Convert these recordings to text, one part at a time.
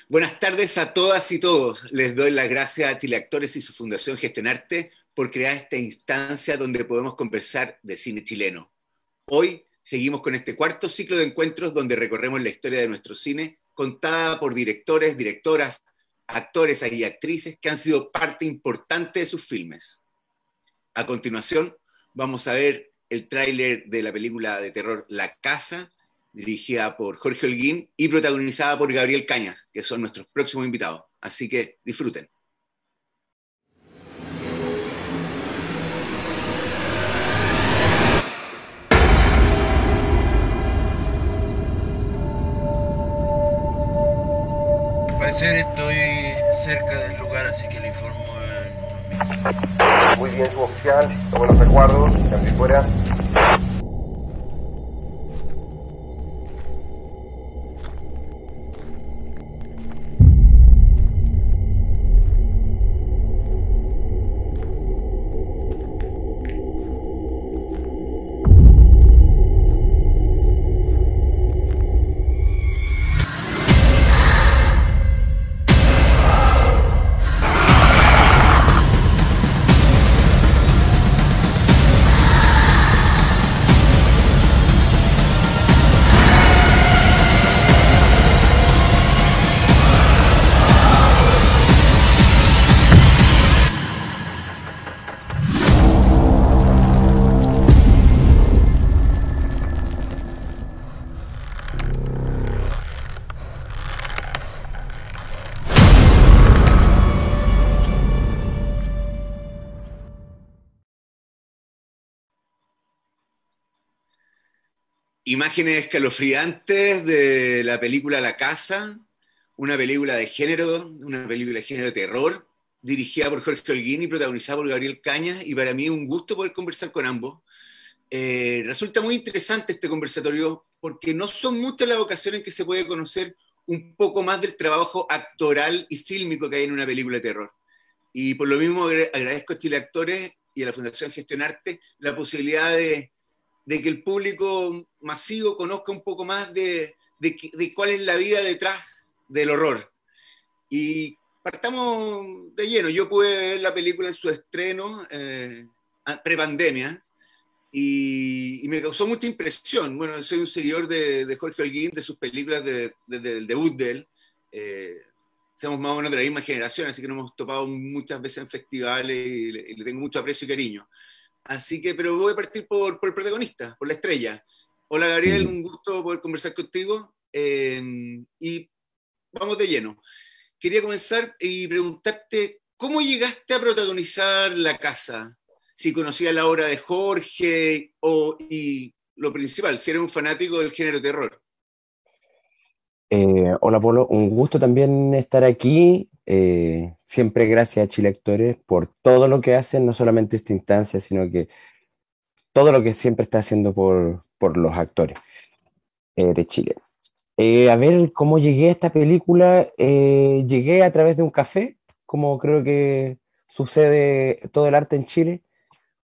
Buenas tardes a todas y todos. Les doy las gracias a Chile Actores y su Fundación Gestionarte por crear esta instancia donde podemos conversar de cine chileno. Hoy seguimos con este cuarto ciclo de encuentros donde recorremos la historia de nuestro cine contada por directores, directoras, actores y actrices que han sido parte importante de sus filmes. A continuación, vamos a ver el tráiler de la película de terror La Casa, dirigida por Jorge Holguín y protagonizada por Gabriel Cañas, que son nuestros próximos invitados. Así que disfruten. Al parecer estoy cerca del lugar, así que le informo en unos minutos. Muy bien, suboficial, tomo los recuerdos, cambio fuera. Imágenes escalofriantes de la película La Casa, una película de género de terror, dirigida por Jorge Holguín y protagonizada por Gabriel Cañas, y para mí es un gusto poder conversar con ambos. Resulta muy interesante este conversatorio porque no son muchas las ocasiones en que se puede conocer un poco más del trabajo actoral y fílmico que hay en una película de terror. Y por lo mismo agradezco a Chile Actores y a la Fundación Gestionarte la posibilidad de que el público masivo conozca un poco más de cuál es la vida detrás del horror. Y partamos de lleno. Yo pude ver la película en su estreno, pre-pandemia, y me causó mucha impresión. Bueno, soy un seguidor de Jorge Holguín, de sus películas desde el debut de él. Somos más o menos de la misma generación, así que nos hemos topado muchas veces en festivales y le tengo mucho aprecio y cariño. Así que, pero voy a partir por el protagonista, por la estrella. Hola Gabriel, un gusto poder conversar contigo. Y vamos de lleno. Quería comenzar y preguntarte, ¿cómo llegaste a protagonizar La Casa? Si conocías la obra de Jorge y lo principal, si eres un fanático del género terror. Hola Polo, un gusto también estar aquí. Siempre gracias a Chile Actores por todo lo que hacen, no solamente esta instancia, sino que todo lo que siempre está haciendo por los actores de Chile. A ver cómo llegué a esta película. Llegué a través de un café, como creo que sucede todo el arte en Chile,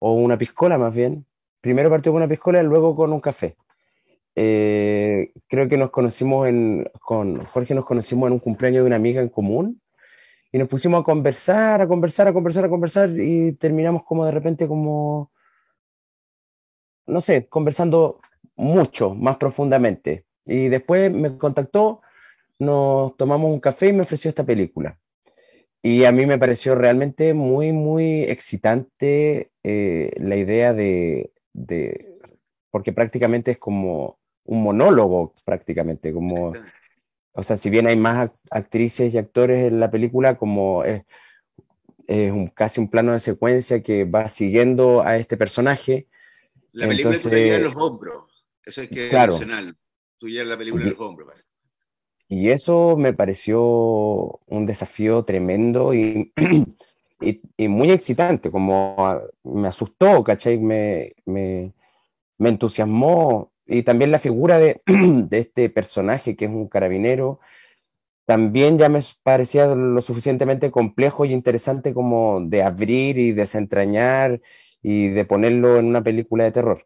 o una piscola más bien. Primero partió con una piscola y luego con un café. Creo que con Jorge nos conocimos en un cumpleaños de una amiga en común y nos pusimos a conversar, a conversar y terminamos como de repente como, no sé, conversando mucho, más profundamente. Y después me contactó, nos tomamos un café y me ofreció esta película. Y a mí me pareció realmente muy, muy excitante la idea porque prácticamente es como un monólogo, prácticamente, como, o sea, si bien hay más actrices y actores en la película, como es casi un plano de secuencia que va siguiendo a este personaje. La película tú la llevas en Entonces, los hombros, eso hay que claro, mencionarlo. Tú llevas la película en y, los hombros. y eso me pareció un desafío tremendo y, y muy excitante, como me asustó, ¿cachai? Me entusiasmó y también la figura de este personaje que es un carabinero, también ya me parecía lo suficientemente complejo y interesante como de abrir y desentrañar y de ponerlo en una película de terror.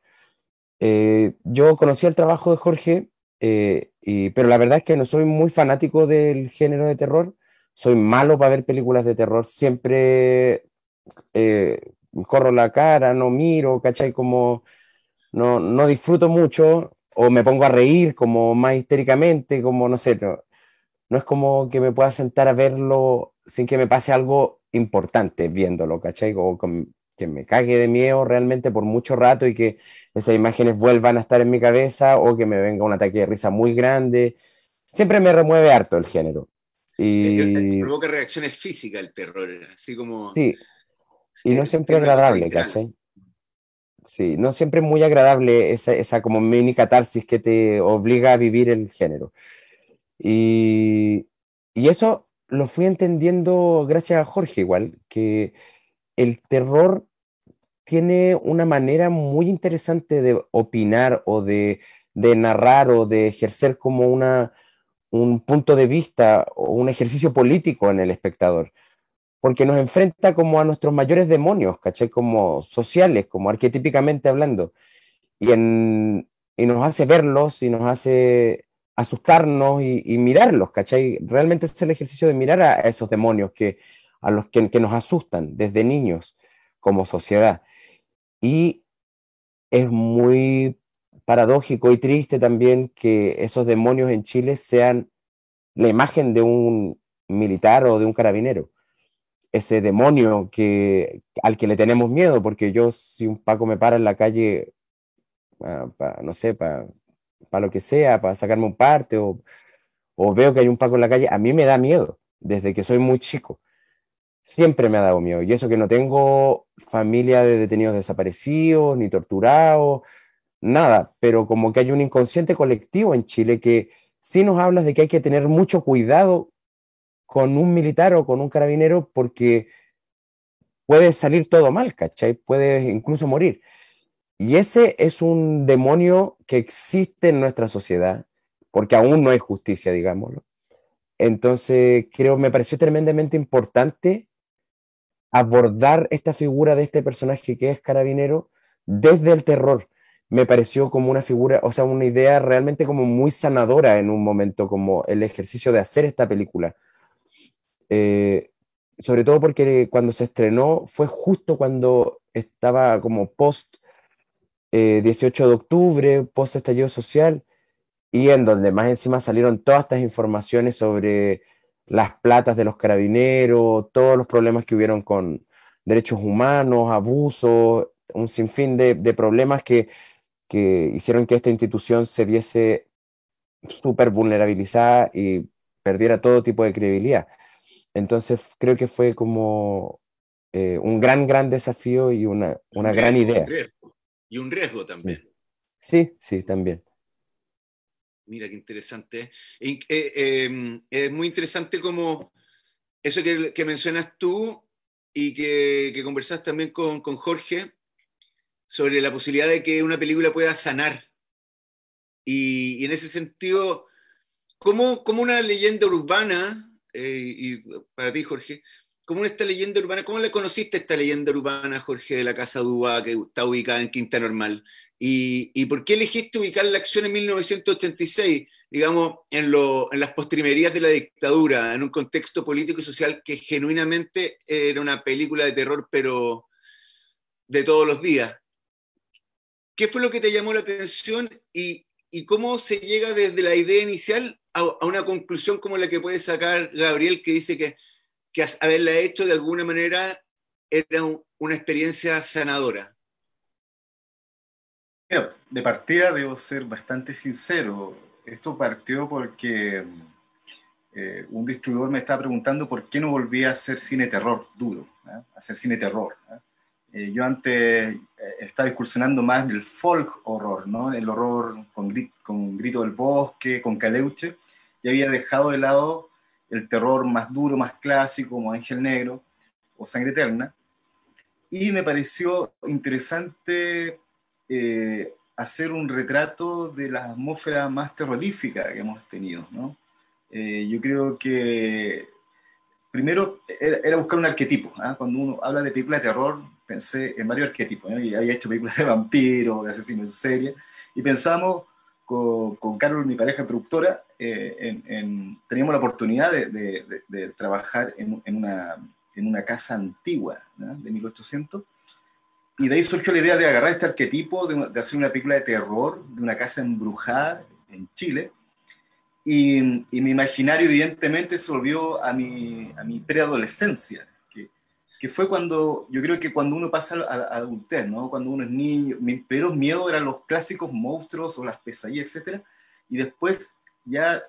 Yo conocí el trabajo de Jorge Pero la verdad es que no soy muy fanático del género de terror, soy malo para ver películas de terror, siempre eh, corro la cara, no miro, ¿cachai? Como no disfruto mucho o me pongo a reír como más histéricamente, como no sé, no es como que me pueda sentar a verlo sin que me pase algo importante viéndolo, ¿cachai? Que me cague de miedo realmente por mucho rato y que esas imágenes vuelvan a estar en mi cabeza o que me venga un ataque de risa muy grande. Siempre me remueve harto el género. Y Provoca reacciones físicas el terror, así como sí, y no siempre tiene una cosa agradable, visceral. ¿cachai? Sí, no siempre es muy agradable esa como mini catarsis que te obliga a vivir el género. Y, y eso lo fui entendiendo gracias a Jorge igual, que el terror tiene una manera muy interesante de opinar o de narrar o de ejercer como un punto de vista o un ejercicio político en el espectador, porque nos enfrenta como a nuestros mayores demonios, ¿cachai? Como sociales, como arquetípicamente hablando y nos hace verlos y nos hace asustarnos y mirarlos, ¿cachai? Realmente es el ejercicio de mirar a esos demonios a los que nos asustan desde niños como sociedad. Y es muy paradójico y triste también que esos demonios en Chile sean la imagen de un militar o de un carabinero. Ese demonio al que le tenemos miedo, porque yo si un Paco me para en la calle no sé, para lo que sea, para sacarme un parte o veo que hay un Paco en la calle, a mí me da miedo desde que soy muy chico. Siempre me ha dado miedo. Y eso que no tengo familia de detenidos desaparecidos, ni torturados, nada, pero como que hay un inconsciente colectivo en Chile que sí nos habla de que hay que tener mucho cuidado con un militar o con un carabinero porque puede salir todo mal, ¿cachai? Puede incluso morir. Y ese es un demonio que existe en nuestra sociedad, porque aún no hay justicia, digámoslo. Entonces, me pareció tremendamente importante abordar esta figura de este personaje que es carabinero desde el terror. Me pareció como una figura, o sea, una idea realmente como muy sanadora en un momento, como el ejercicio de hacer esta película. Eh, Sobre todo porque cuando se estrenó fue justo cuando estaba como post 18 de octubre, post estallido social, y en donde más encima salieron todas estas informaciones sobre las platas de los carabineros, todos los problemas que hubieron con derechos humanos, abusos, un sinfín de problemas que hicieron que esta institución se viese súper vulnerabilizada y perdiera todo tipo de credibilidad. Entonces creo que fue como un gran desafío y Un una gran riesgo, un idea. riesgo. Y un riesgo Sí, también. sí, sí, también. Mira qué interesante. Es muy interesante como eso que mencionas tú y que conversas también con Jorge sobre la posibilidad de que una película pueda sanar. Y en ese sentido, como una leyenda urbana, y para ti, Jorge, ¿cómo esta leyenda urbana, cómo la conociste esta leyenda urbana, Jorge, de la Casa Dubá, que está ubicada en Quinta Normal? ¿Y por qué elegiste ubicar la acción en 1986, digamos, en las postrimerías de la dictadura, en un contexto político y social que genuinamente era una película de terror, pero de todos los días? ¿Qué fue lo que te llamó la atención y cómo se llega desde la idea inicial a una conclusión como la que puede sacar Gabriel, que dice que haberla hecho de alguna manera era una experiencia sanadora? Mira, de partida debo ser bastante sincero. Esto partió porque un distribuidor me estaba preguntando por qué no volvía a hacer cine terror duro, ¿eh? A hacer cine terror, ¿eh? Yo antes estaba incursionando más en el folk horror, ¿no? El horror con Grito del Bosque, con Caleuche, y había dejado de lado el terror más duro, más clásico, como Ángel Negro o Sangre Eterna, y me pareció interesante hacer un retrato de la atmósfera más terrorífica que hemos tenido, ¿no? Yo creo que primero era buscar un arquetipo, ¿eh? Cuando uno habla de películas de terror, pensé en varios arquetipos, ¿no? Y había hecho películas de vampiros, de asesinos en serie, y pensamos con Carol, mi pareja productora, teníamos la oportunidad de trabajar en una casa antigua, ¿no? De 1800, y de ahí surgió la idea de agarrar este arquetipo, de hacer una película de terror, de una casa embrujada en Chile, y mi imaginario evidentemente se volvió a mi preadolescencia, que fue cuando, yo creo que cuando uno pasa a la adultez, ¿no? Cuando uno es niño, mis primeros miedos eran los clásicos monstruos o las pesadillas, etc. Y después, ya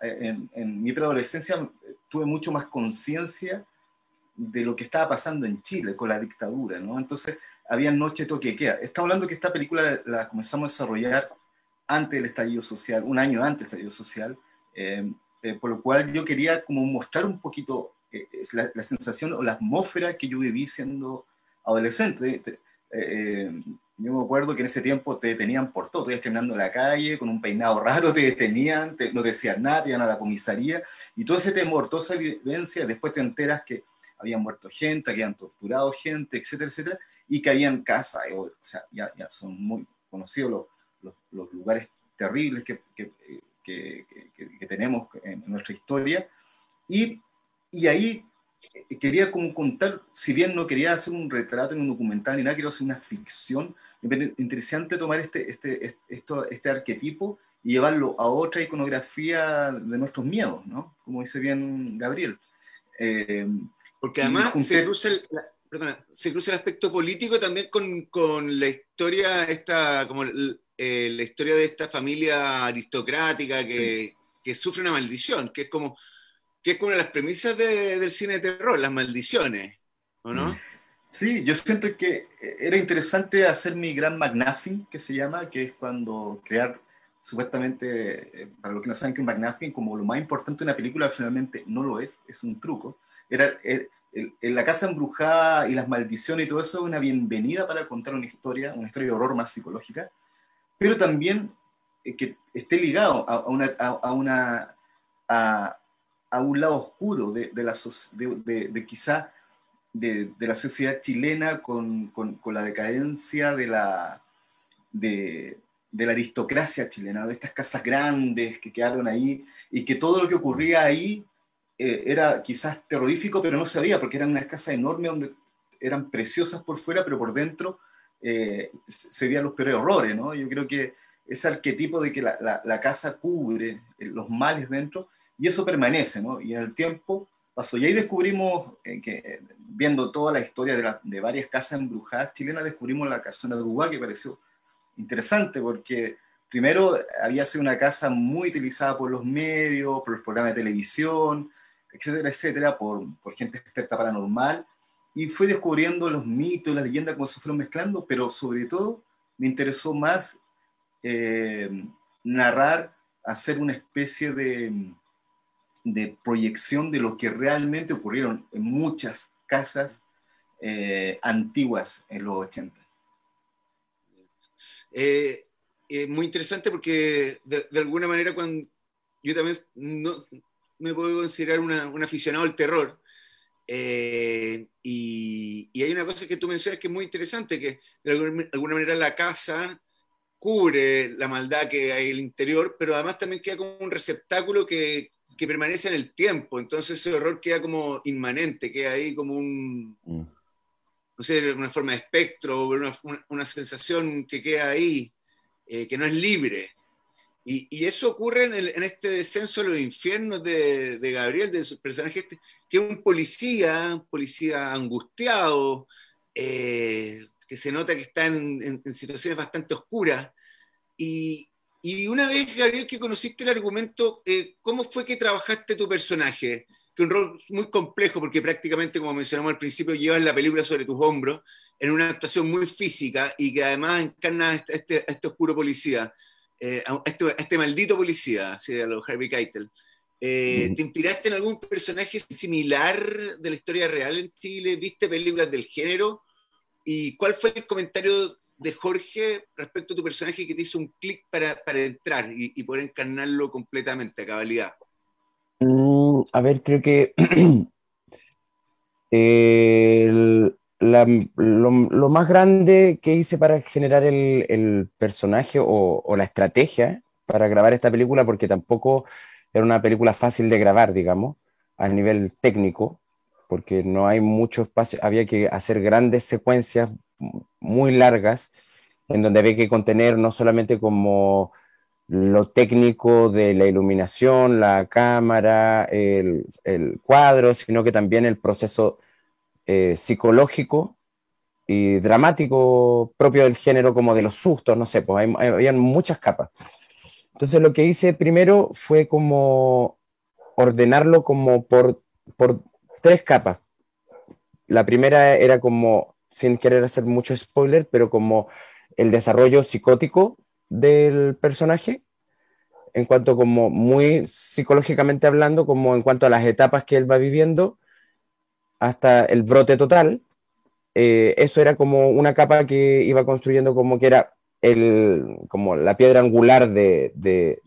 en mi preadolescencia, tuve mucho más conciencia de lo que estaba pasando en Chile con la dictadura, ¿no? Entonces, había noche toque de queda. Estamos hablando que esta película la comenzamos a desarrollar antes del estallido social, un año antes del estallido social, por lo cual yo quería como mostrar un poquito es la sensación o la atmósfera que yo viví siendo adolescente. Yo me acuerdo que en ese tiempo te detenían por todo, ibas caminando en la calle con un peinado raro, te detenían, no te decían nada, te iban a la comisaría, y todo ese temor, toda esa vivencia, después te enteras que habían muerto gente, que habían torturado gente, etcétera, etcétera, y que habían casas, o sea, ya son muy conocidos los lugares terribles que tenemos en nuestra historia, y ahí quería como contar, si bien no quería hacer un retrato en un documental ni nada, quería hacer una ficción. Interesante tomar este arquetipo y llevarlo a otra iconografía de nuestros miedos, ¿no? Como dice bien Gabriel. Porque además se cruza el aspecto político también con la historia como la historia de esta familia aristocrática que sufre una maldición, que es una de las premisas del cine de terror, las maldiciones, ¿o no? Sí, yo siento que era interesante hacer mi gran McGuffin, que se llama, que es cuando crear, supuestamente, para los que no saben que un McGuffin, como lo más importante de una película, finalmente no lo es un truco. La casa embrujada y las maldiciones y todo eso es una bienvenida para contar una historia de horror más psicológica, pero también que esté ligado a un lado oscuro de la sociedad chilena con la decadencia de la aristocracia chilena, de estas casas grandes que quedaron ahí, y que todo lo que ocurría ahí era quizás terrorífico, pero no se veía, porque eran unas casas enormes donde eran preciosas por fuera, pero por dentro se veían los peores horrores, ¿no? Yo creo que ese arquetipo de que la casa cubre los males dentro, y eso permanece, ¿no? Y en el tiempo pasó. Y ahí descubrimos, viendo toda la historia de varias casas embrujadas chilenas, descubrimos la casona de Uruguay, que pareció interesante, porque primero había sido una casa muy utilizada por los medios, por los programas de televisión, etcétera, etcétera, por gente experta paranormal, y fui descubriendo los mitos, las leyendas, cómo se fueron mezclando, pero sobre todo me interesó más narrar, hacer una especie de proyección de lo que realmente ocurrieron en muchas casas antiguas en los 80. Muy interesante porque de alguna manera cuando yo también no me puedo considerar un aficionado al terror, y hay una cosa que tú mencionas que es muy interesante, que de alguna manera la casa cubre la maldad que hay en el interior, pero además también queda como un receptáculo que permanece en el tiempo, entonces ese horror queda como inmanente, queda ahí como no sé, una forma de espectro, una sensación que queda ahí, que no es libre. Y eso ocurre en este descenso a los infiernos de Gabriel, de su personaje que es un policía angustiado, que se nota que está en situaciones bastante oscuras. Y una vez, Gabriel, que conociste el argumento, ¿cómo fue que trabajaste tu personaje? Que un rol muy complejo, porque prácticamente, como mencionamos al principio, llevas la película sobre tus hombros, en una actuación muy física, y que además encarna a este oscuro policía, a este maldito policía, así a los Harvey Keitel. ¿Te inspiraste en algún personaje similar de la historia real en Chile? ¿Viste películas del género? ¿Y cuál fue el comentario de Jorge respecto a tu personaje que te hizo un clic para entrar y poder encarnarlo completamente a cabalidad? A ver, creo que lo más grande que hice para generar el personaje o la estrategia para grabar esta película, porque tampoco era una película fácil de grabar, digamos, a nivel técnico, porque no hay mucho espacio, había que hacer grandes secuencias muy largas, en donde había que contener no solamente como lo técnico de la iluminación, la cámara, el cuadro, sino que también el proceso psicológico y dramático propio del género, como de los sustos, no sé, pues habían muchas capas. Entonces lo que hice primero fue como ordenarlo como por tres capas. La primera era como, sin querer hacer mucho spoiler, pero como el desarrollo psicótico del personaje, en cuanto como muy psicológicamente hablando, como en cuanto a las etapas que él va viviendo, hasta el brote total. Eso era como una capa que iba construyendo como que era como la piedra angular de,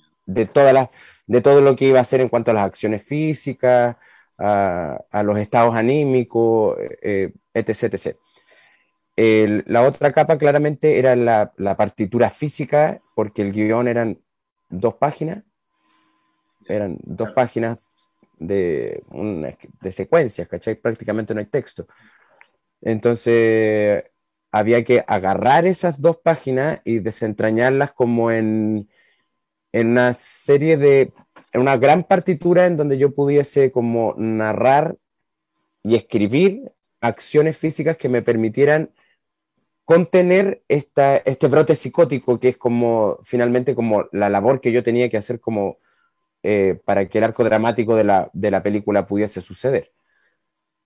todas las, de todo lo que iba a hacer en cuanto a las acciones físicas, a los estados anímicos, etc, etc. La otra capa claramente era la partitura física, porque el guión dos páginas, eran dos páginas de secuencias, ¿cachai? Prácticamente no hay texto. Entonces, había que agarrar esas dos páginas y desentrañarlas como en una serie en una gran partitura en donde yo pudiese como narrar y escribir acciones físicas que me permitieran contener este brote psicótico, que es como finalmente como la labor que yo tenía que hacer como para que el arco dramático de la película pudiese suceder.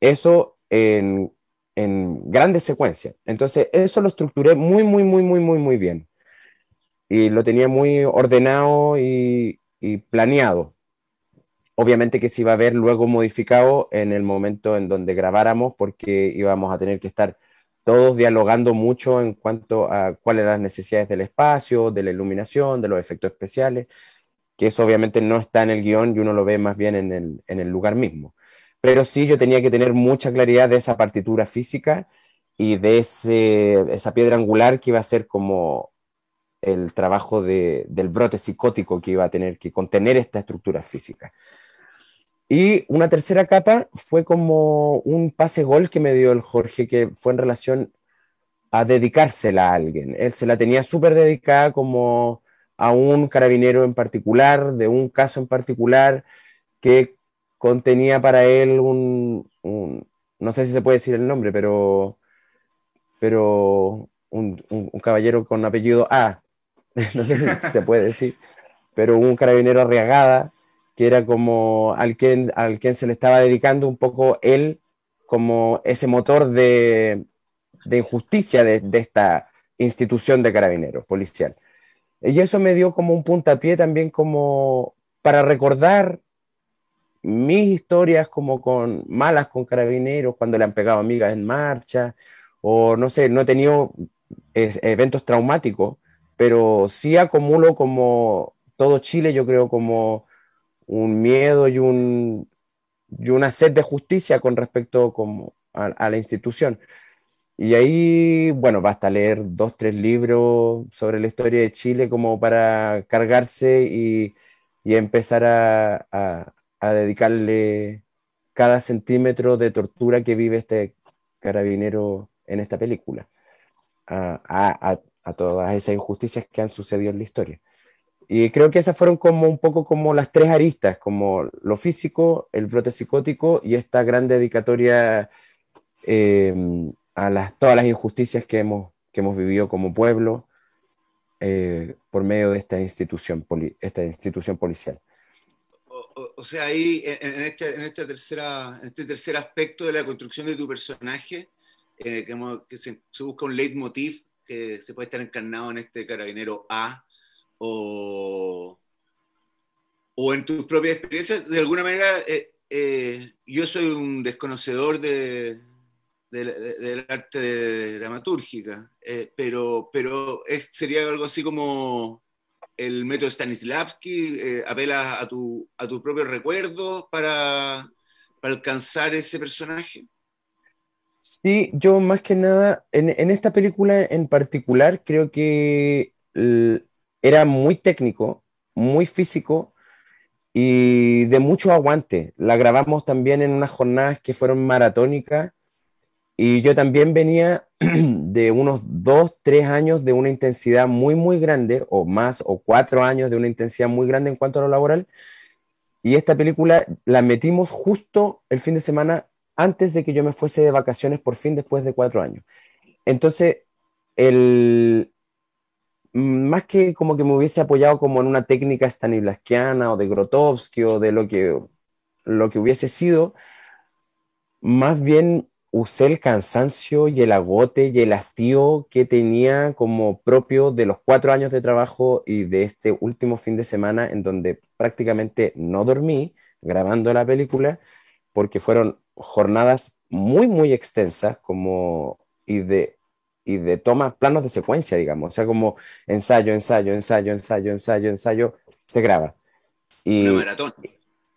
Eso en grandes secuencias. Entonces, eso lo estructuré muy, muy, muy, muy, muy, muy bien. Y lo tenía muy ordenado y planeado. Obviamente que se iba a ver luego modificado en el momento en donde grabáramos, porque íbamos a tener que estar todos dialogando mucho en cuanto a cuáles eran las necesidades del espacio, de la iluminación, de los efectos especiales, que eso obviamente no está en el guión y uno lo ve más bien en el lugar mismo. Pero sí, yo tenía que tener mucha claridad de esa partitura física y de esa piedra angular que iba a ser como el trabajo del brote psicótico que iba a tener que contener esta estructura física. Y una tercera capa fue como un pase gol que me dio el Jorge, que fue en relación a dedicársela a alguien. Él se la tenía súper dedicada como a un carabinero en particular, de un caso en particular, que contenía para él no sé si se puede decir el nombre, pero un caballero con apellido A, no sé si se puede decir, pero un carabinero Arriagada, que era como al quien se le estaba dedicando un poco él, como ese motor de injusticia de esta institución de carabineros policial. Y eso me dio como un puntapié también como para recordar mis historias como con malas con carabineros, cuando le han pegado amigas en marcha, o no sé, no he tenido eventos traumáticos, pero sí acumulo como todo Chile, yo creo, como un miedo y una sed de justicia con respecto como a la institución. Y ahí, bueno, basta leer 2, 3 libros sobre la historia de Chile como para cargarse y empezar a dedicarle cada centímetro de tortura que vive este carabinero en esta película, a todas esas injusticias que han sucedido en la historia. Y creo que esas fueron como un poco como las tres aristas, como lo físico, el brote psicótico y esta gran dedicatoria eh, a todas las injusticias que hemos vivido como pueblo por medio de esta institución policial. O sea, ahí en este tercer aspecto de la construcción de tu personaje, que se busca un leitmotiv que se puede estar encarnado en este carabinero A, o, o en tus propias experiencias. De alguna manera, yo soy un desconocedor del arte de dramatúrgica, pero sería algo así como el método Stanislavski, apela a tus propios recuerdos para alcanzar ese personaje. Sí, yo más que nada, en esta película en particular, creo que era muy técnico, muy físico y de mucho aguante. La grabamos también en unas jornadas que fueron maratónicas y yo también venía de unos 2, 3 años de una intensidad muy, muy grande, o más, o 4 años de una intensidad muy grande en cuanto a lo laboral. Y esta película la metimos justo el fin de semana antes de que yo me fuese de vacaciones por fin después de 4 años. Entonces, el, más que como que me hubiese apoyado como en una técnica stanislavskiana o de Grotowski o de lo que hubiese sido, más bien usé el cansancio y el agote y el hastío que tenía como propio de los 4 años de trabajo y de este último fin de semana en donde prácticamente no dormí grabando la película porque fueron jornadas muy, muy extensas como, y de toma, planos de secuencia, digamos, o sea, como ensayo, ensayo, ensayo, ensayo, ensayo, ensayo, se graba. Una Y maratón.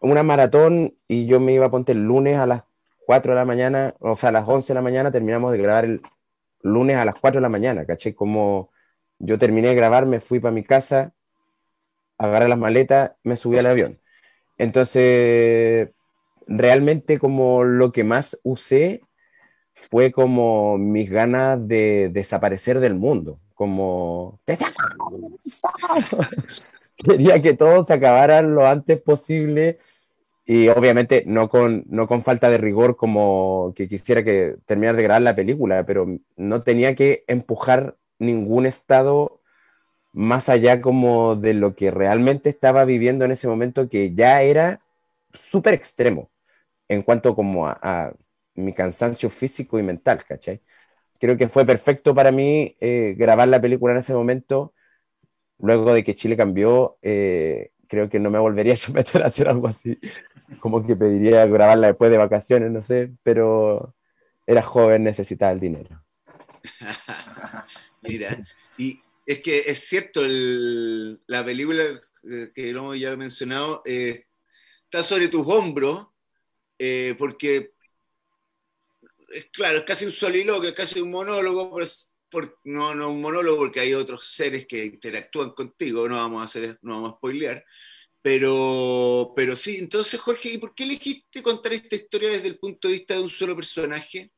una maratón y yo me iba a ponte el lunes a las 4 de la mañana, o sea, a las 11 de la mañana terminamos de grabar el lunes a las 4 de la mañana, ¿caché? Como yo terminé de grabar, me fui para mi casa, agarré las maletas, me subí al avión. Entonces, realmente como lo que más usé fue como mis ganas de desaparecer del mundo, como quería que todo se acabara lo antes posible y obviamente no con falta de rigor como que quisiera que terminar de grabar la película, pero no tenía que empujar ningún estado más allá como de lo que realmente estaba viviendo en ese momento que ya era súper extremo en cuanto como a mi cansancio físico y mental, ¿cachai? Creo que fue perfecto para mí grabar la película en ese momento. Luego de que Chile cambió, creo que no me volvería a someter a hacer algo así. Como que pediría grabarla después de vacaciones, no sé, pero era joven, necesitaba el dinero. Mira, y es que es cierto, la película que lo ya he mencionado está sobre tus hombros, porque claro, es casi un soliloquio, es casi un monólogo, pero no un monólogo porque hay otros seres que interactúan contigo, no vamos a spoilear, pero sí, entonces Jorge, ¿y por qué elegiste contar esta historia desde el punto de vista de un solo personaje?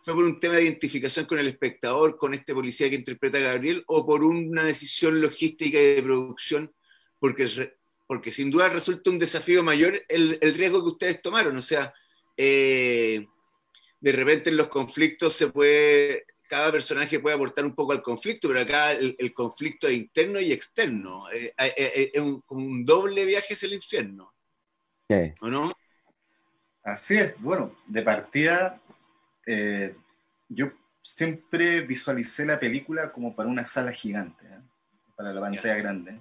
¿Fue por un tema de identificación con el espectador, con este policía que interpreta a Gabriel, o por una decisión logística y de producción? Porque sin duda resulta un desafío mayor el riesgo que ustedes tomaron. O sea, de repente en los conflictos cada personaje puede aportar un poco al conflicto, pero acá el conflicto es interno y externo. Es como un doble viaje hacia el infierno, Sí. ¿o no? Así es, bueno, de partida, yo siempre visualicé la película como para una sala gigante, ¿eh? Para la pantalla grande,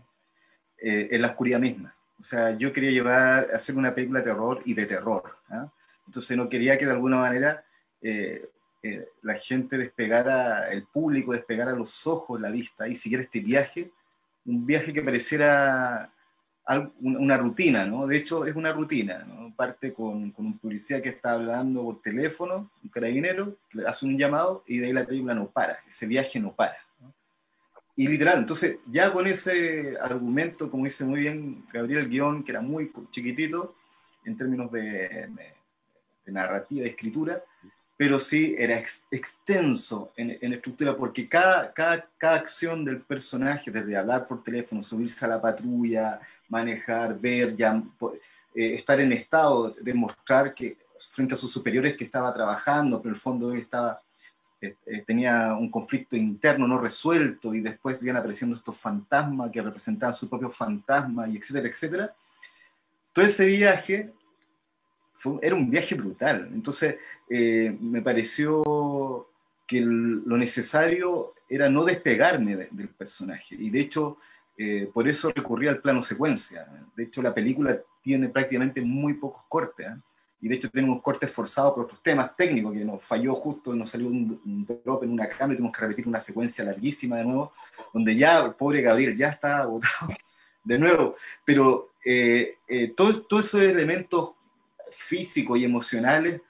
en la oscuridad misma. O sea, yo quería hacer una película de terror y de terror, ¿eh? Entonces no quería que de alguna manera la gente despegara, el público despegara los ojos, la vista, y siguiera este viaje, un viaje que pareciera una rutina, ¿no? De hecho, es una rutina, ¿no? Parte con un policía que está hablando por teléfono, un carabinero, que le hace un llamado y de ahí la película no para, ese viaje no para, ¿no? Y literal, entonces ya con ese argumento, como dice muy bien Gabriel, el guión, que era muy chiquitito en términos de narrativa, de escritura, pero sí era extenso en estructura, porque cada acción del personaje, desde hablar por teléfono, subirse a la patrulla, manejar, ver, estar en estado de mostrar que frente a sus superiores que estaba trabajando, pero en el fondo él tenía un conflicto interno no resuelto y después iban apareciendo estos fantasmas que representaban su propio fantasma, y etcétera, etcétera. Todo ese viaje era un viaje brutal. Entonces, me pareció que lo necesario era no despegarme del personaje. Y de hecho, por eso recurrí al plano secuencia. De hecho, la película tiene prácticamente muy pocos cortes, ¿eh? Y de hecho tiene unos cortes forzados por otros temas técnicos, que nos falló justo, nos salió un drop en una cámara y tuvimos que repetir una secuencia larguísima de nuevo, donde ya el pobre Gabriel ya está agotado de nuevo. Pero todos esos elementos físicos y emocionales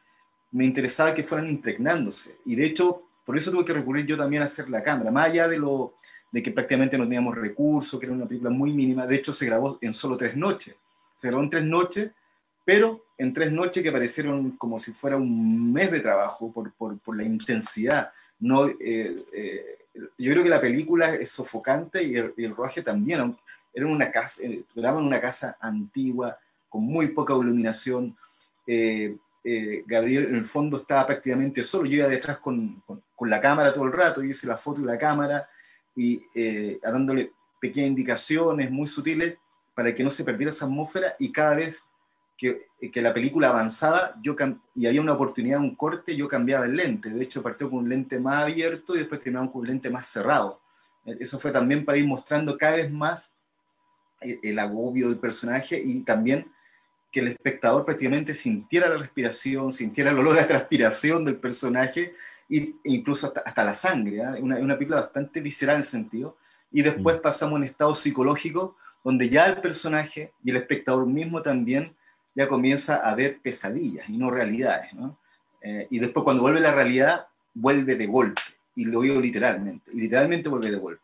me interesaba que fueran impregnándose, y de hecho por eso tuve que recurrir yo también a hacer la cámara, más allá de de que prácticamente no teníamos recursos, que era una película muy mínima. De hecho, se grabó en solo 3 noches. Se grabó en 3 noches, pero en 3 noches que parecieron como si fuera un mes de trabajo por la intensidad. No, yo creo que la película es sofocante y el rodaje también. Era una casa, grababan en una casa antigua, con muy poca iluminación. Gabriel en el fondo estaba prácticamente solo. Yo iba detrás con la cámara todo el rato, yo hice la foto y la cámara, y dándole pequeñas indicaciones muy sutiles para que no se perdiera esa atmósfera, y cada vez que la película avanzaba y había una oportunidad, un corte, yo cambiaba el lente. De hecho, partió con un lente más abierto y después terminamos con un lente más cerrado. Eso fue también para ir mostrando cada vez más el agobio del personaje, y también que el espectador prácticamente sintiera la respiración, sintiera el olor a transpiración del personaje, e incluso hasta la sangre. Una película bastante visceral en ese sentido. Y después pasamos a un estado psicológico donde ya el personaje y el espectador mismo también ya comienza a ver pesadillas y no realidades, ¿no? Y después, cuando vuelve la realidad, vuelve de golpe, y lo digo literalmente, y literalmente vuelve de golpe.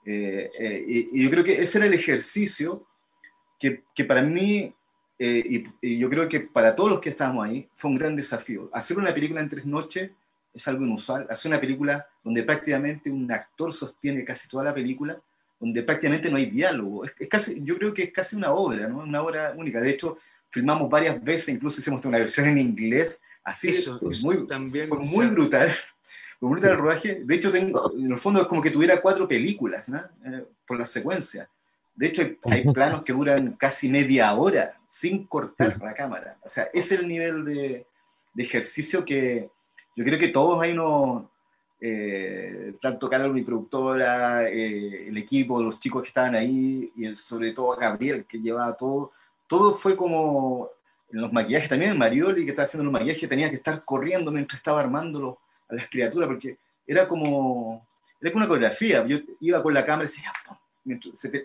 Y yo creo que ese era el ejercicio que para mí, y yo creo que para todos los que estábamos ahí, fue un gran desafío. Hacer una película en 3 noches es algo inusual. Hacer una película donde prácticamente un actor sostiene casi toda la película, donde prácticamente no hay diálogo. Es casi, yo creo que es casi una obra, ¿no? Una obra única. De hecho, filmamos varias veces, incluso hicimos una versión en inglés, así. También fue muy brutal. Fue muy brutal el rodaje. De hecho, en el fondo es como que tuviera 4 películas, ¿no? Por la secuencia. De hecho, hay planos que duran casi media hora sin cortar la cámara. O sea, ese es el nivel de ejercicio que yo creo que todos ahí tanto Carol, mi productora, el equipo, los chicos que estaban ahí, y sobre todo a Gabriel, que llevaba todo fue como en los maquillajes también. Marioli, que estaba haciendo los maquillajes, tenía que estar corriendo mientras estaba armando a las criaturas, porque era como una coreografía. Yo iba con la cámara y decía,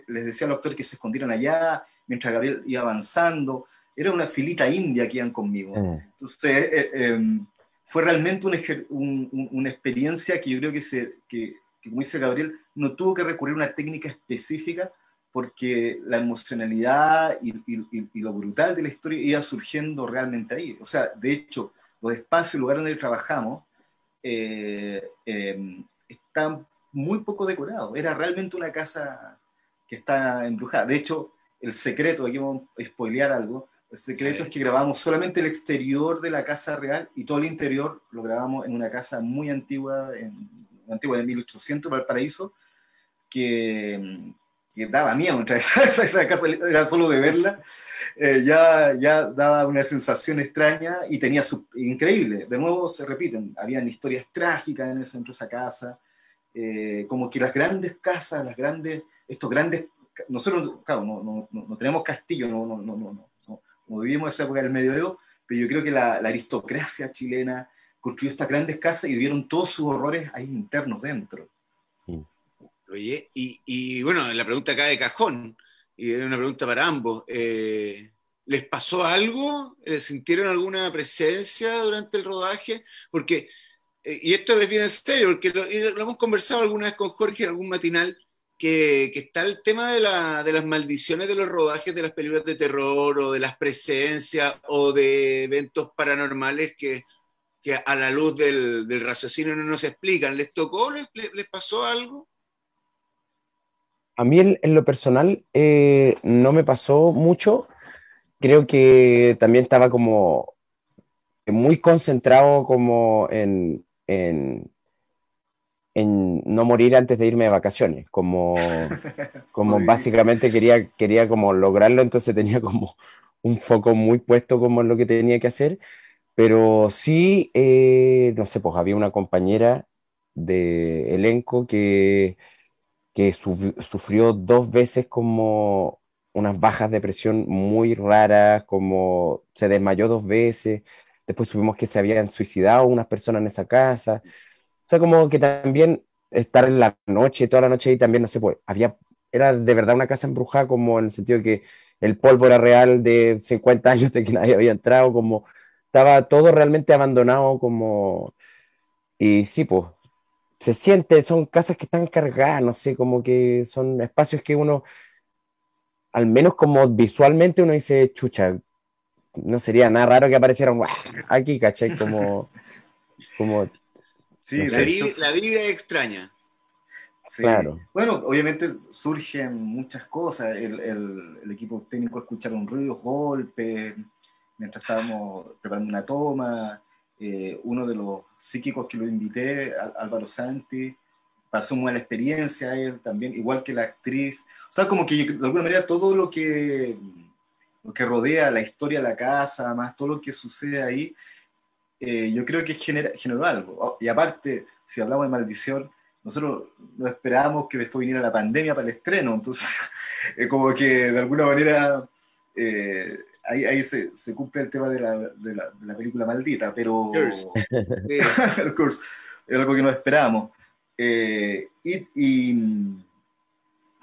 les decía a los actores que se escondieran allá, mientras Gabriel iba avanzando. Era una filita india que iban conmigo. Entonces, fue realmente una experiencia que yo creo que, como dice Gabriel, no tuvo que recurrir a una técnica específica, porque la emocionalidad y lo brutal de la historia iba surgiendo realmente ahí. O sea, de hecho, los espacios, el lugar donde trabajamos, están muy poco decorados. Era realmente una casa que está embrujada. De hecho, el secreto, aquí vamos a spoilear algo, el secreto es que grabamos solamente el exterior de la casa real, y todo el interior lo grabamos en una casa muy antigua, de 1800, Valparaíso, que daba miedo. Esa casa era solo de verla, ya daba una sensación extraña, y tenía increíble. De nuevo se repiten, habían historias trágicas en ese centro de esa casa, como que las grandes casas, nosotros, claro, no tenemos castillo, no vivimos esa época del medioevo, pero yo creo que la aristocracia chilena construyó estas grandes casas y vivieron todos sus horrores ahí internos dentro. Oye, y bueno, la pregunta acá de cajón, y es una pregunta para ambos. ¿Les pasó algo? ¿Sintieron alguna presencia durante el rodaje? Porque, y esto es bien en serio, porque lo hemos conversado alguna vez con Jorge en algún matinal, que está el tema de las maldiciones de los rodajes de las películas de terror, o de las presencias, o de eventos paranormales que a la luz del raciocinio no nos explican. ¿Les tocó? ¿Les pasó algo? A mí en lo personal no me pasó mucho. Creo que también estaba como muy concentrado como en no morir antes de irme de vacaciones, como básicamente quería como lograrlo, entonces tenía como un foco muy puesto como en lo que tenía que hacer. Pero sí, no sé, pues había una compañera de elenco que sufrió 2 veces como unas bajas de presión muy raras, como se desmayó 2 veces, después supimos que se habían suicidado unas personas en esa casa. O sea, como que también estar en la noche, toda la noche ahí también, no sé, pues era de verdad una casa embrujada, como en el sentido de que el polvo era real, de 50 años de que nadie había entrado, como estaba todo realmente abandonado, como, y sí, pues se siente, son casas que están cargadas, no sé, como que son espacios que uno, al menos como visualmente uno dice, chucha, no sería nada raro que aparecieran ¡guau! Aquí, ¿cachai? Como, no Sí, de sé, hecho, La vibra es extraña. sí. claro, Bueno, obviamente surgen muchas cosas. El equipo técnico escucharon ruidos, golpes, mientras estábamos preparando una toma. Uno de los psíquicos que lo invité, Álvaro Santi, pasó muy mala experiencia él también, igual que la actriz. O sea, como que de alguna manera todo lo que rodea la historia de la casa, más todo lo que sucede ahí, yo creo que generó algo. Y aparte, si hablamos de maldición, nosotros no esperábamos que después viniera la pandemia para el estreno, entonces como que de alguna manera ahí se cumple el tema de la película maldita, Curse. pero Sí. of course, es algo que no esperábamos. Eh, y, y,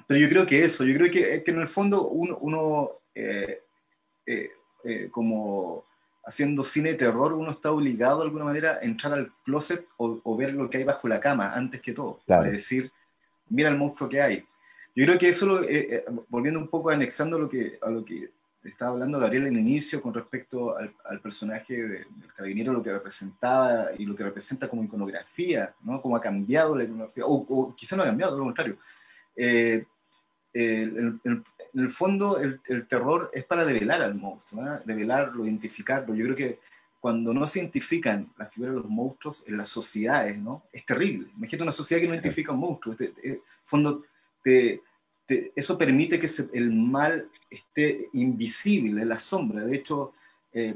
pero yo creo que eso, yo creo que en el fondo uno eh, como haciendo cine de terror, uno está obligado de alguna manera a entrar al closet o ver lo que hay bajo la cama antes que todo, para claro. decir, mira el monstruo que hay. Yo creo que eso, volviendo un poco, anexando a lo que estaba hablando Gabriel en el inicio con respecto al personaje del carabinero, lo que representaba y lo que representa como iconografía, ¿no? Cómo ha cambiado la iconografía, o quizá no ha cambiado, todo lo contrario. Eh, en el fondo el terror es para develar al monstruo, ¿eh? Develarlo, identificarlo. Yo creo que cuando no se identifican las figuras de los monstruos en las sociedades, ¿no? Es terrible. Imagínate una sociedad que no identifica un monstruo. En fondo, eso permite que el mal esté invisible, en la sombra. De hecho,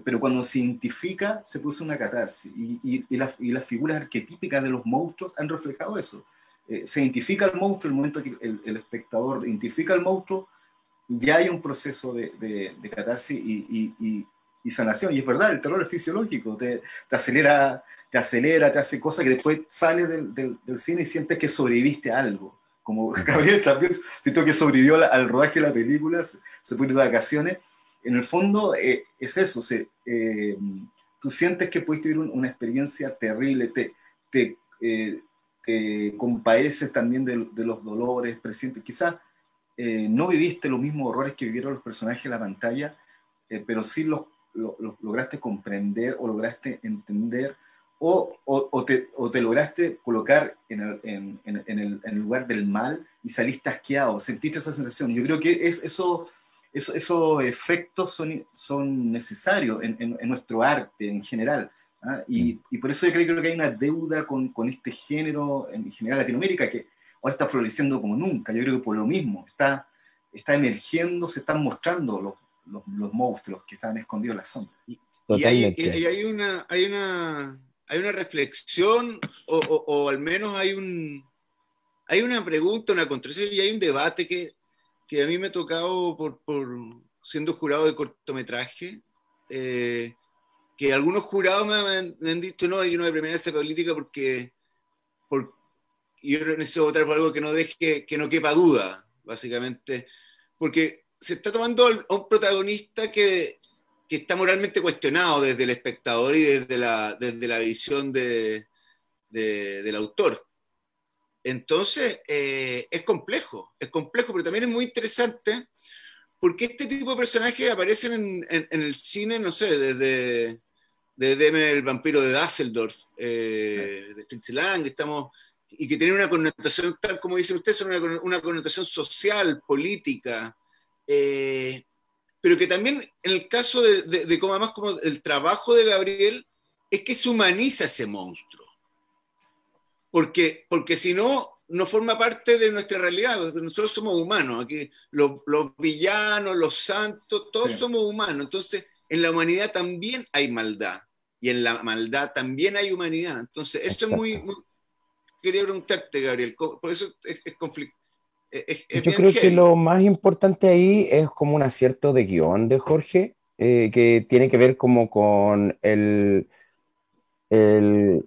pero cuando se identifica, se produce una catarsis. Y las figuras arquetípicas de los monstruos han reflejado eso. Se identifica al monstruo, el momento que el espectador identifica al monstruo, ya hay un proceso de catarsis y sanación. Y es verdad, el terror es fisiológico, te acelera, te hace cosas que después sales del cine y sientes que sobreviviste a algo. Como Gabriel también siento que sobrevivió al rodaje de la película, se puede ir de vacaciones. En el fondo es eso, tú sientes que pudiste vivir una experiencia terrible, te compadeces también de los dolores presentes. Quizás no viviste los mismos horrores que vivieron los personajes en la pantalla, pero sí los lograste comprender o lograste entender o te lograste colocar en el lugar del mal y saliste asqueado, sentiste esa sensación. Yo creo que esos efectos son necesarios en nuestro arte en general. ¿Ah? Y por eso yo creo que hay una deuda con este género en general Latinoamérica que ahora está floreciendo como nunca. Yo creo que por lo mismo está emergiendo, se están mostrando los monstruos que están escondidos en la sombra. Y Totalmente. hay una reflexión, o al menos hay una pregunta, una controversia y hay un debate que a mí me ha tocado por siendo jurado de cortometraje, que algunos jurados me han dicho, no, yo no voy a premiar esa política porque yo necesito votar por algo que no deje, que no quepa duda, básicamente, porque se está tomando a un protagonista que está moralmente cuestionado desde el espectador y desde la visión del autor. Entonces, es complejo, pero también es muy interesante porque este tipo de personajes aparecen en el cine, no sé, desde el vampiro de Düsseldorf, de Fritz Lang, y que tienen una connotación, tal como dicen ustedes, son una connotación social, política, pero que también en el caso de como además como el trabajo de Gabriel, es que se humaniza ese monstruo. Porque si no, no forma parte de nuestra realidad. Nosotros somos humanos. Aquí los villanos, los santos, todos Sí. somos humanos. Entonces, en la humanidad también hay maldad. Y en la maldad también hay humanidad. Entonces, esto es Exacto. quería preguntarte, Gabriel. Por eso es conflicto. Es Yo bien creo que heavy. lo más importante ahí es como un acierto de guión de Jorge, que tiene que ver como con el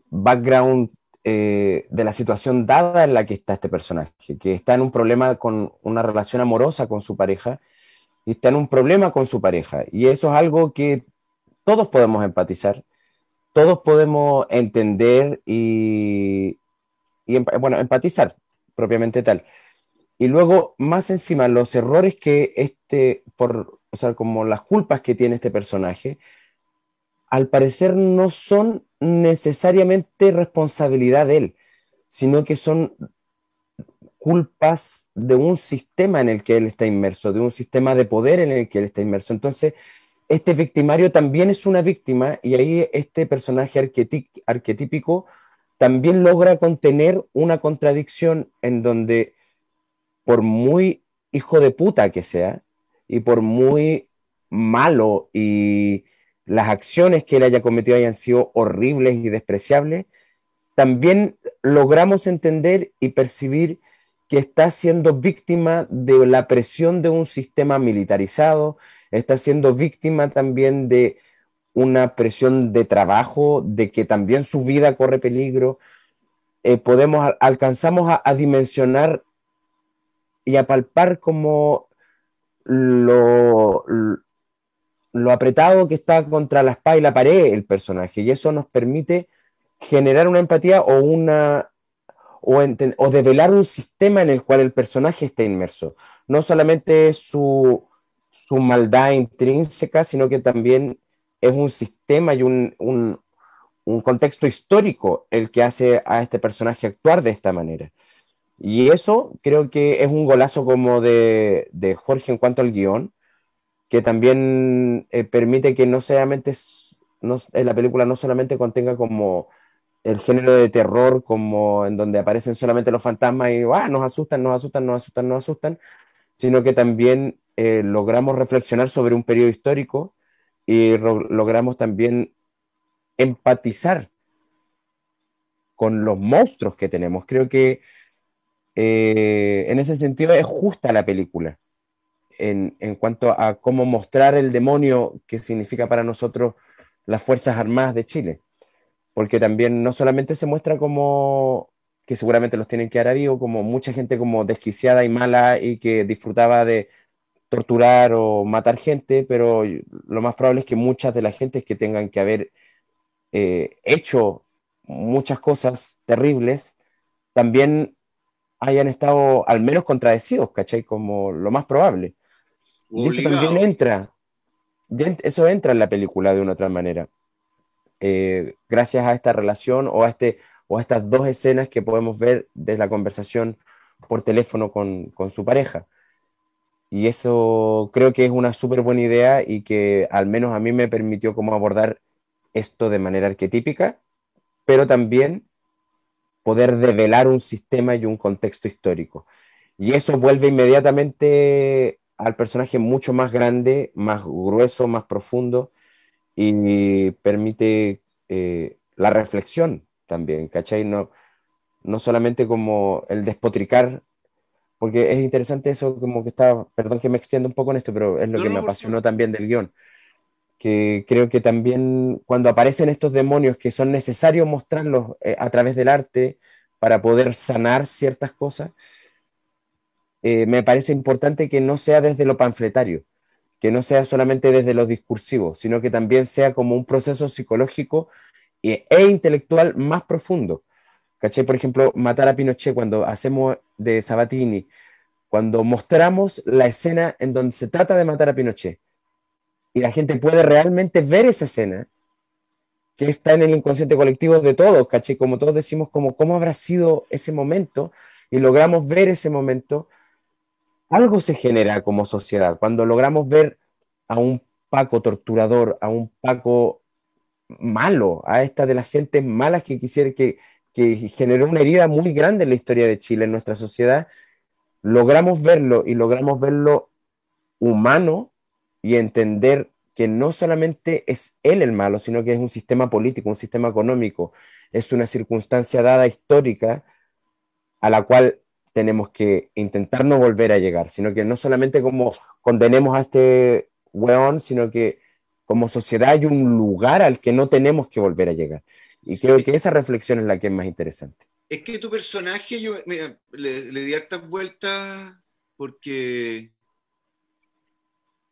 background de la situación dada en la que está este personaje, que está en un problema con una relación amorosa con su pareja y está en un problema con su pareja. Y eso es algo que todos podemos empatizar, todos podemos entender bueno, empatizar propiamente tal. Y luego, más encima, los errores que o sea, como las culpas que tiene este personaje, al parecer no son necesariamente responsabilidad de él, sino que son culpas de un sistema en el que él está inmerso, de un sistema de poder en el que él está inmerso. Entonces, este victimario también es una víctima y ahí este personaje arquetípico también logra contener una contradicción en donde, por muy hijo de puta que sea, y por muy malo y las acciones que él haya cometido hayan sido horribles y despreciables, también logramos entender y percibir que está siendo víctima de la presión de un sistema militarizado, está siendo víctima también de una presión de trabajo, de que también su vida corre peligro. Alcanzamos a dimensionar y a palpar como lo, lo apretado que está contra la espada y la pared el personaje, y eso nos permite generar una empatía o develar un sistema en el cual el personaje está inmerso. No solamente su maldad intrínseca, sino que también es un sistema y un contexto histórico el que hace a este personaje actuar de esta manera. Y eso creo que es un golazo como de Jorge en cuanto al guión, que también permite que no solamente la película no solamente contenga como el género de terror, como en donde aparecen solamente los fantasmas y nos asustan, nos asustan, nos asustan, nos asustan, sino que también logramos reflexionar sobre un periodo histórico y logramos también empatizar con los monstruos que tenemos. Creo que en ese sentido es justa la película en cuanto a cómo mostrar el demonio que significa para nosotros las Fuerzas Armadas de Chile, porque también no solamente se muestra como que seguramente los tienen que dar a vivo, como mucha gente como desquiciada y mala y que disfrutaba de torturar o matar gente, pero lo más probable es que muchas de las gentes que tengan que haber hecho muchas cosas terribles también hayan estado al menos contradecidos, ¿cachai? Como lo más probable. Y eso también Obligado. eso entra en la película de una otra manera, gracias a esta relación o a estas dos escenas que podemos ver de la conversación por teléfono con su pareja. Y eso creo que es una súper buena idea y que al menos a mí me permitió como abordar esto de manera arquetípica, pero también poder develar un sistema y un contexto histórico. Y eso vuelve inmediatamente al personaje mucho más grande, más grueso, más profundo y permite la reflexión también, ¿cachai? No solamente como el despotricar, porque es interesante eso, como que está, perdón que me extienda un poco en esto, pero es lo No, que no, me por favor. apasionó también del guión, que creo que también cuando aparecen estos demonios que son necesarios mostrarlos a través del arte para poder sanar ciertas cosas, me parece importante que no sea desde lo panfletario, que no sea solamente desde lo discursivo, sino que también sea como un proceso psicológico e intelectual más profundo. ¿Cachai? Por ejemplo, Matar a Pinochet, cuando hacemos de Sabatini, cuando mostramos la escena en donde se trata de matar a Pinochet y la gente puede realmente ver esa escena, que está en el inconsciente colectivo de todos, ¿cachai? Como todos decimos, como, ¿cómo habrá sido ese momento? Y logramos ver ese momento, algo se genera como sociedad. Cuando logramos ver a un Paco torturador, a un Paco malo, a esta de las gentes malas que generó una herida muy grande en la historia de Chile, en nuestra sociedad, logramos verlo y logramos verlo humano y entender que no solamente es él el malo, sino que es un sistema político, un sistema económico, es una circunstancia dada histórica a la cual tenemos que intentar no volver a llegar, sino que no solamente como condenemos a este weón, sino que como sociedad hay un lugar al que no tenemos que volver a llegar. Y creo Es, que esa reflexión es la que es más interesante. es que tu personaje, yo, mira, le di hartas vueltas porque,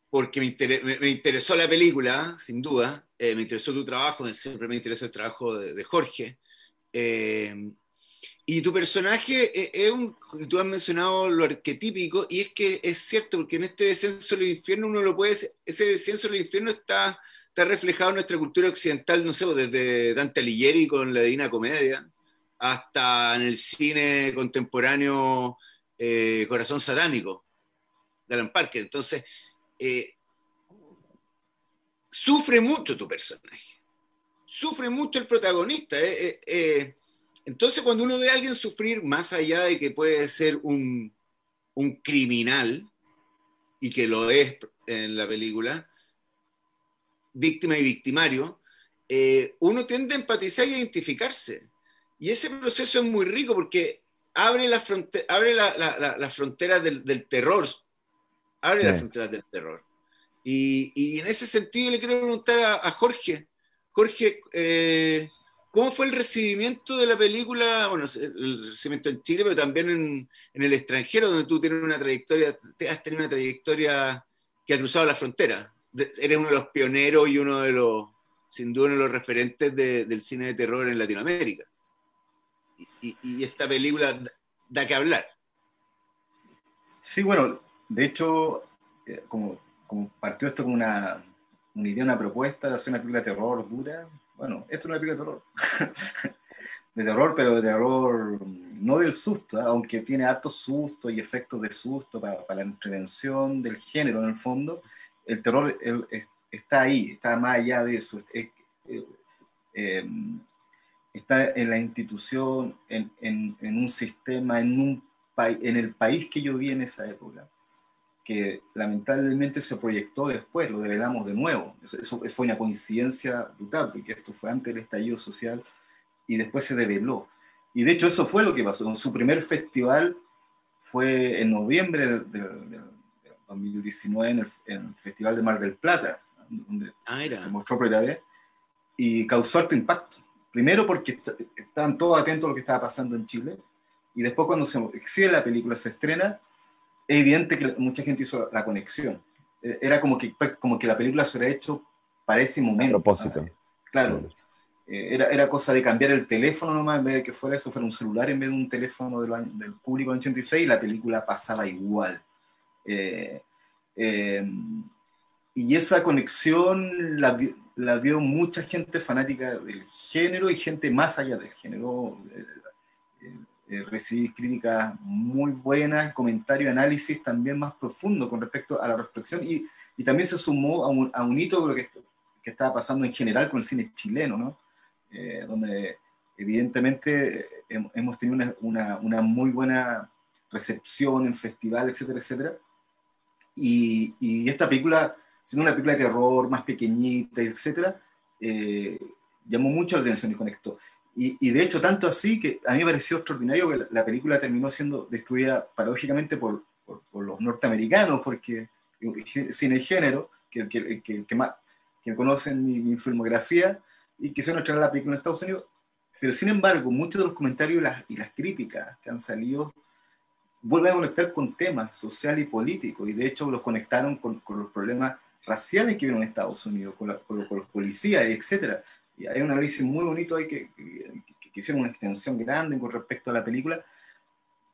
porque me interesó la película, sin duda. Me interesó tu trabajo, siempre me interesa el trabajo de Jorge. Eh, Y tu personaje tú has mencionado lo arquetípico, y es que es cierto, porque en este descenso del infierno uno lo puede, ese descenso del infierno está reflejado en nuestra cultura occidental, no sé, pues, desde Dante Alighieri con la Divina Comedia, hasta en el cine contemporáneo Corazón Satánico, de Alan Parker. Entonces, sufre mucho tu personaje, sufre mucho el protagonista. Entonces, cuando uno ve a alguien sufrir, más allá de que puede ser un criminal, y que lo es en la película, víctima y victimario, uno tiende a empatizar y a identificarse. Y ese proceso es muy rico porque abre las fronteras del terror, abre las fronteras del terror. Y en ese sentido le quiero preguntar a Jorge. Jorge, ¿cómo fue el recibimiento de la película? Bueno, el recibimiento en Chile, pero también en el extranjero, donde tú tienes una trayectoria, has tenido una trayectoria que ha cruzado la frontera. Eres uno de los pioneros y uno de los, sin duda, uno de los referentes del cine de terror en Latinoamérica. Y esta película da que hablar. Sí, bueno, de hecho, como partió esto como una idea, una propuesta de hacer una película de terror dura. Bueno, esto es una película de terror. De terror, pero de terror no del susto, aunque tiene hartos sustos y efectos de susto para la entretención del género en el fondo. El terror está ahí, está más allá de eso. Está en la institución, en un sistema, en el país que yo vi en esa época, que lamentablemente se proyectó después, lo develamos de nuevo. Eso fue una coincidencia brutal, porque esto fue antes del estallido social y después se develó. Y de hecho eso fue lo que pasó. Su primer festival fue en noviembre de 2019 en el Festival de Mar del Plata, donde se mostró por primera vez, y causó alto impacto. Primero porque estaban todos atentos a lo que estaba pasando en Chile, y después cuando se exhibe la película, se estrena, es evidente que mucha gente hizo la conexión. Era como que la película se hubiera hecho para ese momento. A propósito. Claro. Era cosa de cambiar el teléfono nomás, en vez de que fuera un celular en vez de un teléfono del público en 86, y la película pasaba igual. Y esa conexión la vio mucha gente fanática del género y gente más allá del género. Recibí críticas muy buenas, comentarios, análisis también más profundos con respecto a la reflexión, y también se sumó a un hito de lo que estaba pasando en general con el cine chileno, ¿no? Donde evidentemente hemos tenido una muy buena recepción en festivales, etcétera, etcétera, y esta película, siendo una película de terror más pequeñita, etcétera, llamó mucho la atención y conectó. Y de hecho, tanto así que a mí me pareció extraordinario que la película terminó siendo destruida paradójicamente por los norteamericanos, porque cine género, que conocen mi filmografía y quisieron traer la película en Estados Unidos. Pero sin embargo, muchos de los comentarios y las críticas que han salido vuelven a conectar con temas sociales y políticos, y de hecho los conectaron con los problemas raciales que vienen en Estados Unidos, con los policías, etc. Y hay un análisis muy bonito ahí que hicieron una extensión grande con respecto a la película,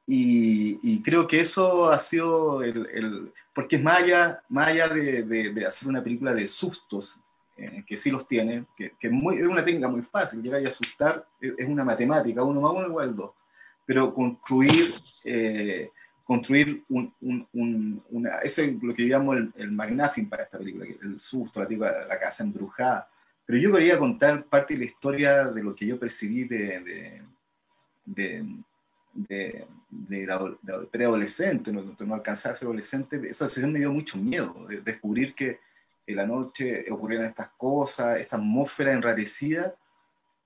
y creo que eso ha sido porque es más allá de hacer una película de sustos, que sí los tiene, que es una técnica muy fácil, llegar y asustar, es una matemática, 1 más 1 igual 2, pero construir eso es lo que llamamos el McGuffin para esta película, el susto, la casa embrujada. Pero yo quería contar parte de la historia de lo que yo percibí de preadolescente, no alcanzaba a ser adolescente. Esa sesión me dio mucho miedo, de descubrir que en la noche ocurrieran estas cosas, esa atmósfera enrarecida,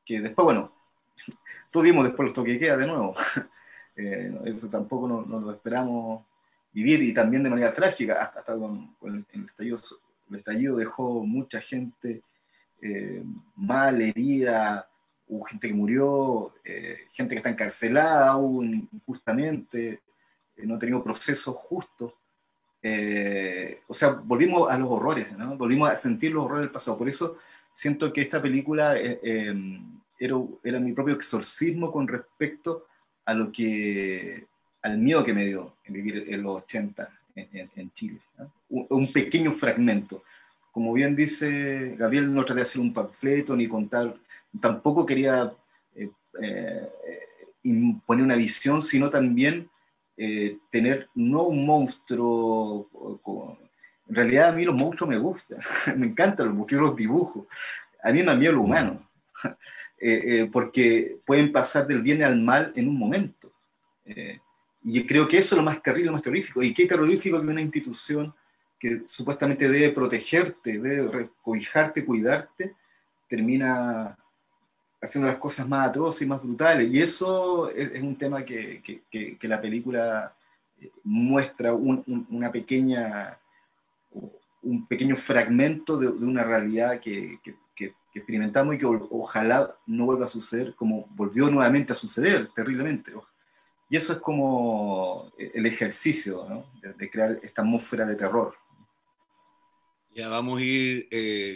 que después, bueno, todos vimos después los toques de queda de nuevo. Eso tampoco no lo esperamos vivir, y también de manera trágica, hasta con el estallido. El estallido dejó mucha gente mal, herida, hubo gente que murió, gente que está encarcelada aún injustamente, no ha tenido procesos justos. O sea, volvimos a los horrores, ¿no? Volvimos a sentir los horrores del pasado. Por eso siento que esta película era mi propio exorcismo con respecto a lo que, al miedo que me dio en vivir en los 80 en Chile, ¿no? Un pequeño fragmento. Como bien dice Gabriel, no traté de hacer un panfleto ni contar, tampoco quería imponer una visión, sino también tener no un monstruo. En realidad a mí los monstruos me gustan, me encantan los monstruos, yo los dibujo. A mí me da miedo lo humano, porque pueden pasar del bien al mal en un momento. Y yo creo que eso es lo más terrible, lo más terrorífico. Y qué terrorífico que una institución que supuestamente debe protegerte, debe recobijarte, cuidarte, termina haciendo las cosas más atroces y más brutales. Y eso es un tema que la película muestra un pequeño fragmento de una realidad que experimentamos y que ojalá no vuelva a suceder como volvió nuevamente a suceder terriblemente. Y eso es como el ejercicio, ¿no? de crear esta atmósfera de terror. Ya vamos a ir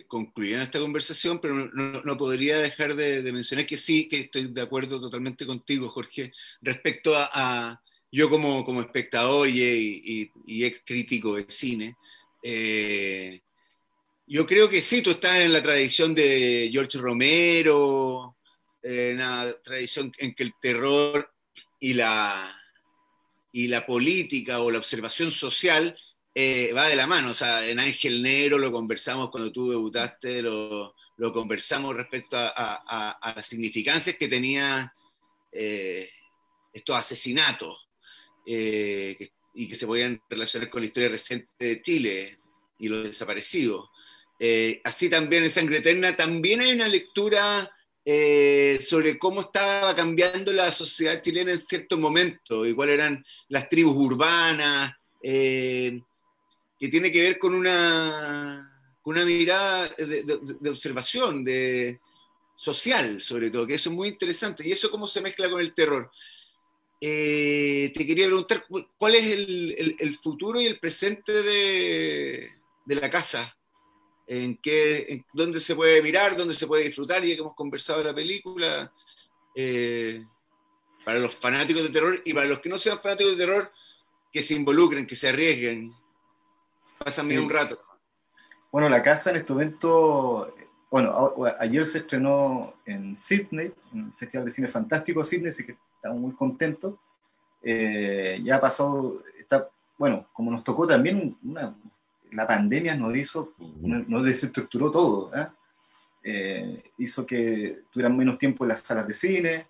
concluyendo esta conversación, pero no podría dejar de mencionar que sí, que estoy de acuerdo totalmente contigo, Jorge, respecto a yo como espectador y ex crítico de cine. Yo creo que sí, tú estás en la tradición de George Romero, una tradición en que el terror y la política o la observación social va de la mano. O sea, en Ángel Negro lo conversamos cuando tú debutaste, lo conversamos respecto a las significancias que tenía estos asesinatos y que se podían relacionar con la historia reciente de Chile y los desaparecidos. Así también en Sangre Eterna también hay una lectura sobre cómo estaba cambiando la sociedad chilena en cierto momento y cuáles eran las tribus urbanas, que tiene que ver con una mirada de observación, social sobre todo, que eso es muy interesante. Y eso cómo se mezcla con el terror. Te quería preguntar, ¿cuál es el futuro y el presente de la casa? ¿Dónde se puede mirar, dónde se puede disfrutar, ya que hemos conversado de la película, para los fanáticos de terror y para los que no sean fanáticos de terror, que se involucren, que se arriesguen, pasan bien un rato? Bueno, la casa en este momento, bueno, ayer se estrenó en Sydney, en el Festival de Cine Fantástico de Sydney, así que estamos muy contentos. Ya ha pasado, bueno, como nos tocó también la pandemia nos desestructuró todo, hizo que tuvieran menos tiempo en las salas de cine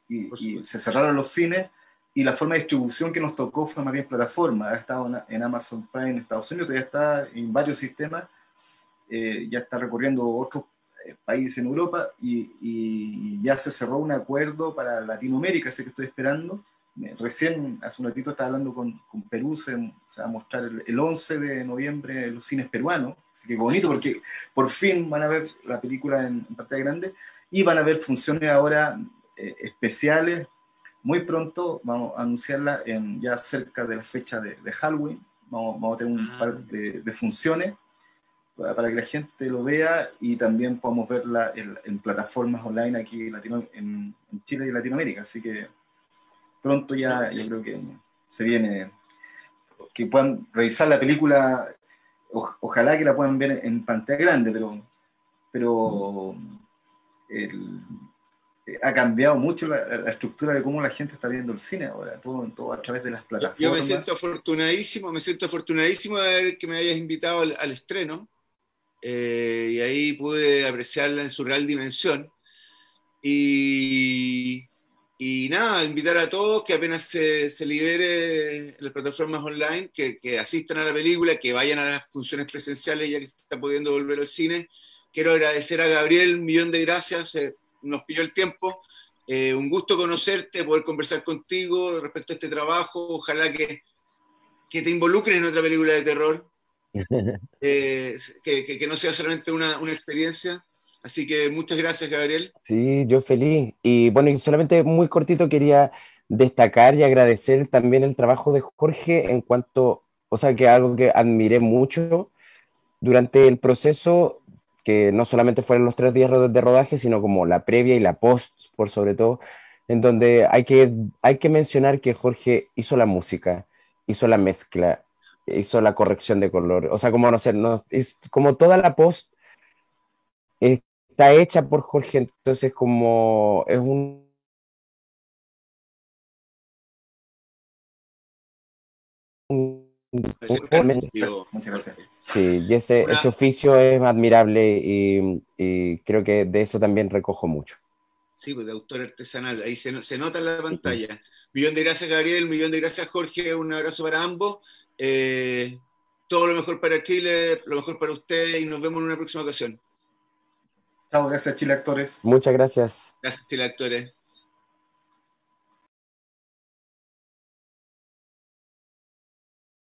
y se cerraron los cines, y la forma de distribución que nos tocó fue más bien plataforma. Ha estado en Amazon Prime en Estados Unidos, todavía está en varios sistemas, ya está recorriendo otros países en Europa y ya se cerró un acuerdo para Latinoamérica, así que estoy esperando. Recién, hace un ratito, estaba hablando con Perú, se va a mostrar el 11 de noviembre en los cines peruanos, así que bonito, porque por fin van a ver la película en pantalla grande, y van a ver funciones ahora especiales. Muy pronto vamos a anunciarla ya cerca de la fecha de Halloween, vamos a tener un par de funciones para que la gente lo vea, y también podamos verla en plataformas online aquí en Chile y Latinoamérica, así que pronto ya yo creo que se viene, que puedan revisar la película, ojalá que la puedan ver en pantalla grande, pero ha cambiado mucho la estructura de cómo la gente está viendo el cine ahora, todo a través de las plataformas. Yo me siento afortunadísimo de ver que me hayas invitado al estreno, y ahí pude apreciarla en su real dimensión. Y nada, invitar a todos que apenas se libere en las plataformas online, que asistan a la película, que vayan a las funciones presenciales ya que se está pudiendo volver al cine. Quiero agradecer a Gabriel, un millón de gracias, nos pilló el tiempo. Un gusto conocerte, poder conversar contigo respecto a este trabajo. Ojalá que te involucres en otra película de terror, que no sea solamente una experiencia. Así que muchas gracias, Gabriel. Sí, yo feliz. Y bueno, y solamente muy cortito quería destacar y agradecer también el trabajo de Jorge en cuanto, o sea, que algo que admiré mucho durante el proceso, que no solamente fueron los 3 días de rodaje, sino como la previa y la post, por sobre todo, en donde hay que mencionar que Jorge hizo la música, hizo la mezcla, hizo la corrección de color, o sea, como no sé, no, es como toda la post está hecha por Jorge, entonces como es Parece realmente, Muchas gracias. sí, y ese oficio es admirable y creo que de eso también recojo mucho. Sí, pues de autor artesanal, ahí se nota en la pantalla. Millón de gracias, Gabriel, millón de gracias, Jorge, un abrazo para ambos. Todo lo mejor para Chile, lo mejor para ustedes y nos vemos en una próxima ocasión. Chao, gracias Chile Actores. Muchas gracias. Gracias, Chile Actores.